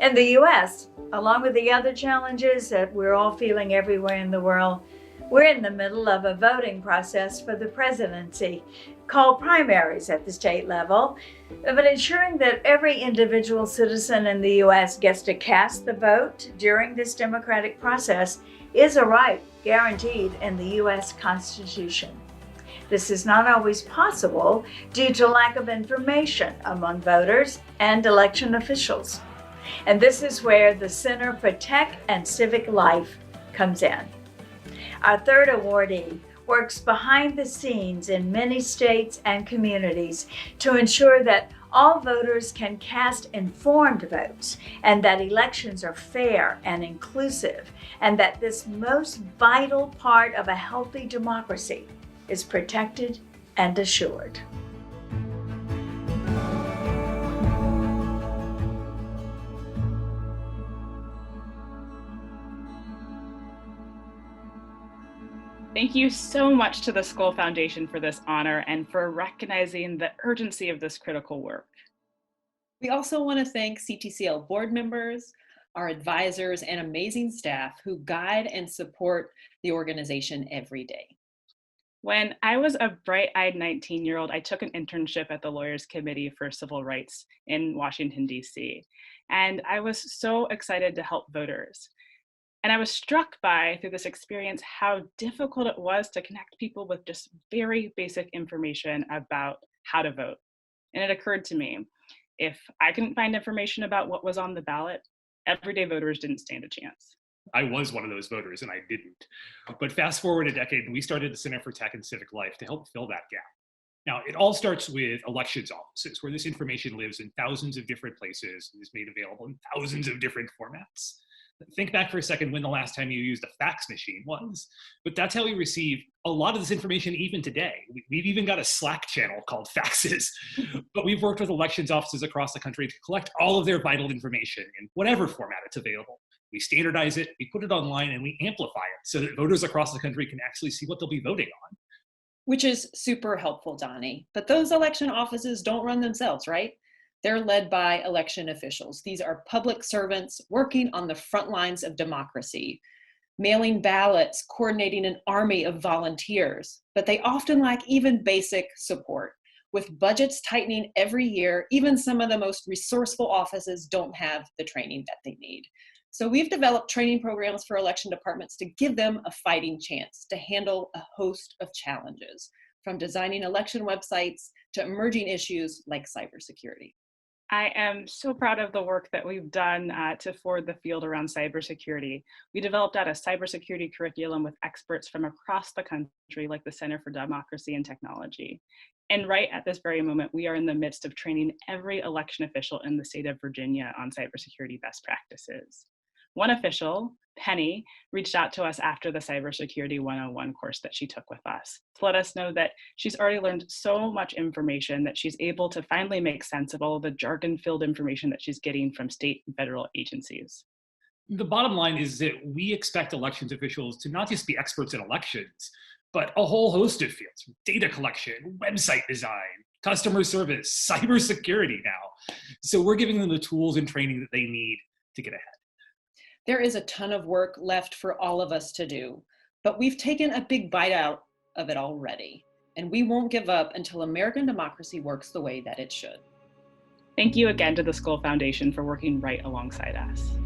In the US, along with the other challenges that we're all feeling everywhere in the world, we're in the middle of a voting process for the presidency called primaries at the state level. But ensuring that every individual citizen in the US gets to cast the vote during this democratic process is a right guaranteed in the US Constitution. This is not always possible due to lack of information among voters and election officials. And this is where the Center for Tech and Civic Life comes in. Our third awardee works behind the scenes in many states and communities to ensure that all voters can cast informed votes and that elections are fair and inclusive, and that this most vital part of a healthy democracy is protected and assured. Thank you so much to the Skoll Foundation for this honor and for recognizing the urgency of this critical work. We also want to thank CTCL board members, our advisors, and amazing staff who guide and support the organization every day. When I was a bright-eyed 19-year-old, I took an internship at the Lawyers Committee for Civil Rights in Washington, D.C. And I was so excited to help voters. And I was struck by, through this experience, how difficult it was to connect people with just very basic information about how to vote. And it occurred to me, if I couldn't find information about what was on the ballot, everyday voters didn't stand a chance. I was one of those voters and I didn't. But fast forward a decade and we started the Center for Tech and Civic Life to help fill that gap. Now, it all starts with elections offices, where this information lives in thousands of different places and is made available in thousands of different formats. Think back for a second when the last time you used a fax machine was. But that's how we receive a lot of this information even today. We've even got a Slack channel called Faxes. But we've worked with elections offices across the country to collect all of their vital information in whatever format it's available. We standardize it, we put it online, and we amplify it so that voters across the country can actually see what they'll be voting on. Which is super helpful, Donny. But those election offices don't run themselves, right? They're led by election officials. These are public servants working on the front lines of democracy, mailing ballots, coordinating an army of volunteers, but they often lack even basic support. With budgets tightening every year, even some of the most resourceful offices don't have the training that they need. So we've developed training programs for election departments to give them a fighting chance to handle a host of challenges, from designing election websites to emerging issues like cybersecurity. I am so proud of the work that we've done to forward the field around cybersecurity. We developed out a cybersecurity curriculum with experts from across the country, like the Center for Democracy and Technology. And right at this very moment, we are in the midst of training every election official in the state of Virginia on cybersecurity best practices. One official, Penny, reached out to us after the Cybersecurity 101 course that she took with us to let us know that she's already learned so much information that she's able to finally make sense of all of the jargon-filled information that she's getting from state and federal agencies. The bottom line is that we expect elections officials to not just be experts in elections, but a whole host of fields: data collection, website design, customer service, cybersecurity now. So we're giving them the tools and training that they need to get ahead. There is a ton of work left for all of us to do, but we've taken a big bite out of it already, and we won't give up until American democracy works the way that it should. Thank you again to the Skoll Foundation for working right alongside us.